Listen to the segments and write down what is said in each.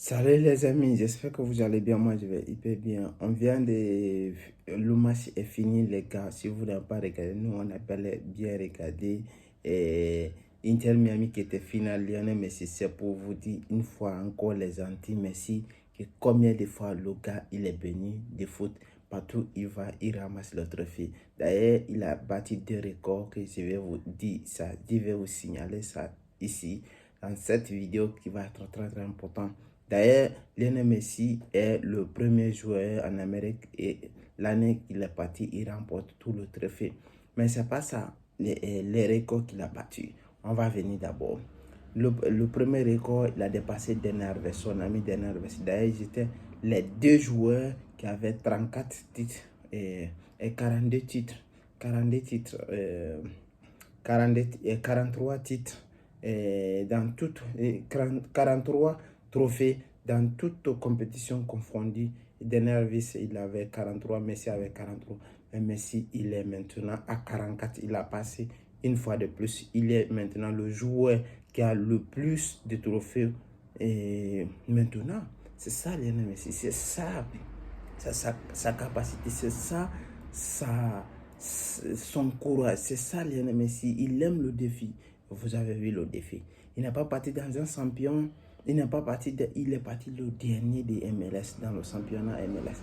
Salut les amis, j'espère que vous allez bien. Moi, je vais hyper bien. On vient de. Le match est fini, les gars. Si vous n'avez pas regardé, nous, on a bien regardé. Et Inter Miami qui était finale, Lionel Messi, c'est pour vous dire une fois encore les anti-Messi que combien de fois le gars il est béni de foot. Partout il va, il ramasse le trophée. D'ailleurs, il a battu deux records que je vais vous dire ça. Je vais vous signaler ça ici dans cette vidéo qui va être très très importante. D'ailleurs, Lionel Messi est le premier joueur en Amérique et l'année qu'il est parti, il remporte tout le trophée. Mais ce n'est pas ça, les records qu'il a battus. On va venir d'abord. Le premier record, il a dépassé Denarves, son ami Denarves. D'ailleurs, j'étais les deux joueurs qui avaient 34 titres et 42 titres. 42 titres, 42 et 43 titres dans toutes, 43 trophées dans toutes compétitions confondues. Denervis, il avait 43, Messi avait 43. Mais Messi, il est maintenant à 44. Il a passé une fois de plus. Il est maintenant le joueur qui a le plus de trophées. Et maintenant, c'est ça Lionel Messi. C'est ça, sa capacité. C'est ça, son courage. C'est ça Lionel Messi. Il aime le défi. Vous avez vu le défi. Il n'est pas parti dans un champion. Il n'est pas parti, il est parti le dernier des MLS dans le championnat MLS.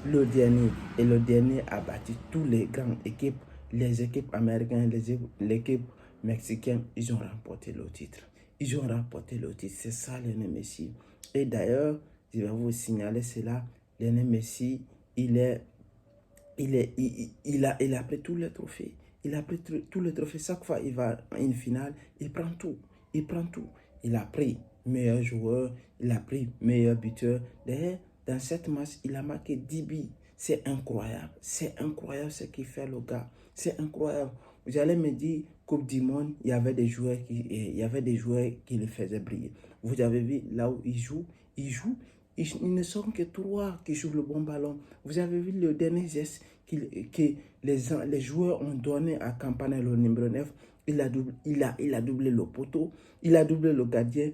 Le dernier. Et le dernier a battu tous les grandes équipes. Les équipes américaines, l'équipe mexicaine, ils ont remporté le titre. Ils ont remporté le titre. C'est ça Lionel Messi. Et d'ailleurs, je vais vous signaler cela. Lionel Messi, il a pris tous les trophées. Il a pris tous les trophées. Chaque fois il va à une finale, il prend tout. Il prend tout. Il a pris meilleur joueur, il a pris meilleur buteur. D'ailleurs, dans cette match, il a marqué 10 buts. C'est incroyable. C'est incroyable ce qu'il fait le gars. C'est incroyable. Vous allez me dire, Coupe du Monde, il y avait des joueurs qui le faisaient briller. Vous avez vu là où il joue, ils ne sont que trois qui jouent le bon ballon. Vous avez vu le dernier geste que les joueurs ont donné à Campanella, le numéro 9. Il a doublé le poteau, il a doublé le gardien,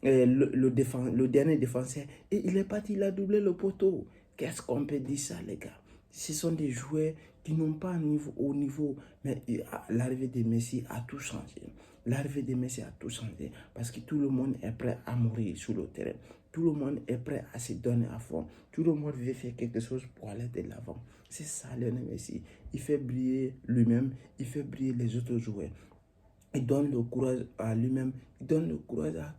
le dernier défenseur. Et il est parti, il a doublé le poteau. Qu'est-ce qu'on peut dire ça, les gars? Ce sont des joueurs qui n'ont pas au niveau. Mais l'arrivée de Messi a tout changé. L'arrivée de Messi a tout changé. Parce que tout le monde est prêt à mourir sur le terrain. Tout le monde est prêt à se donner à fond. Tout le monde veut faire quelque chose pour aller de l'avant. C'est ça, Lionel Messi. Il fait briller lui-même. Il fait briller les autres joueurs. Il donne le courage à lui-même, il donne le courage à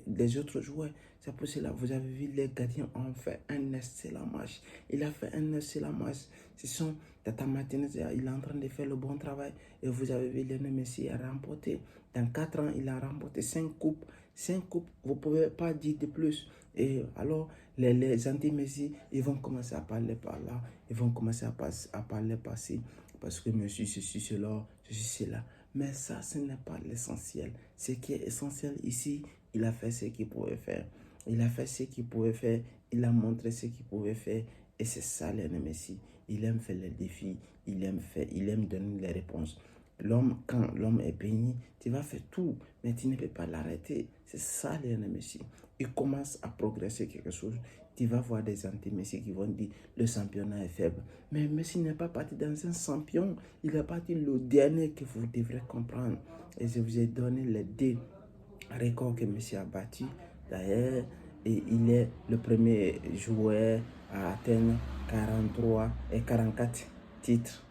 les autres joueurs. C'est pour cela, vous avez vu, les gardiens ont fait un excellent match. Il a fait un excellent match. Ce sont Tata Martinez, il est en train de faire le bon travail. Et vous avez vu, Lionel Messi a remporté. Dans 4 ans, il a remporté 5 coupes. 5 coupes, vous ne pouvez pas dire de plus. Et alors, les anti-Messi, ils vont commencer à parler par là. Ils vont commencer à parler par-ci. Parce que Messi, ceci, cela, ceci, cela. Mais ça, ce n'est pas l'essentiel. Ce qui est essentiel ici, il a fait ce qu'il pouvait faire. Il a fait ce qu'il pouvait faire. Il a montré ce qu'il pouvait faire. Et c'est ça, Lionel Messi. Il aime faire les défis. Il aime donner les réponses. Quand l'homme est béni, tu vas faire tout, mais tu ne peux pas l'arrêter. C'est ça, Lionel Messi. Il commence à progresser quelque chose. Tu vas voir des anti-Messi qui vont dire le championnat est faible. Mais Messi n'est pas parti dans un champion. Il est parti le dernier que vous devrez comprendre. Et je vous ai donné les deux records que Messi a battu. D'ailleurs, et il est le premier joueur à atteindre 43 et 44 titres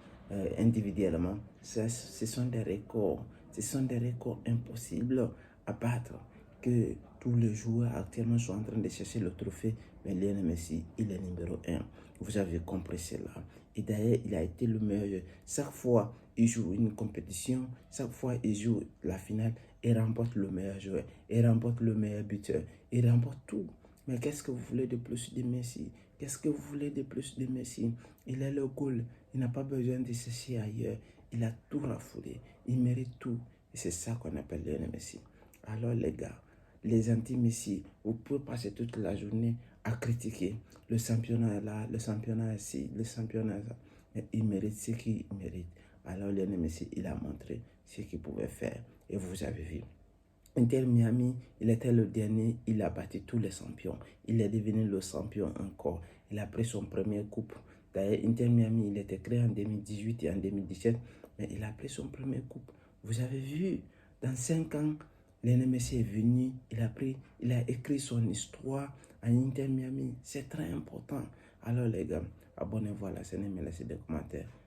individuellement. Ce sont des records. Ce sont des records impossibles à battre. Que tous les joueurs actuellement sont en train de chercher le trophée. Mais Lionel Messi, il est numéro 1. Vous avez compris cela. Et d'ailleurs, il a été le meilleur. Chaque fois, il joue une compétition. Chaque fois, il joue la finale. Il remporte le meilleur joueur. Il remporte le meilleur buteur. Il remporte tout. Mais qu'est-ce que vous voulez de plus de Messi? Qu'est-ce que vous voulez de plus de Messi? Il est le goal. Il n'a pas besoin de chercher ailleurs. Il a tout raffoulé. Il mérite tout. Et c'est ça qu'on appelle Lionel Messi. Alors les gars, les anti-Messi, vous pouvez passer toute la journée à critiquer. Le championnat est là, le championnat est ici, le championnat est là. Mais il mérite ce qu'il mérite. Alors Lionel Messi, il a montré ce qu'il pouvait faire. Et vous avez vu. Inter Miami, il était le dernier, il a battu tous les champions. Il est devenu le champion encore. Il a pris son premier coupe. D'ailleurs, Inter Miami, il était créé en 2018 et en 2017, mais il a pris son premier coupe. Vous avez vu, dans 5 ans, Lionel Messi est venu, il a écrit son histoire à Inter Miami. C'est très important. Alors les gars, abonnez-vous à la chaîne et laissez des commentaires.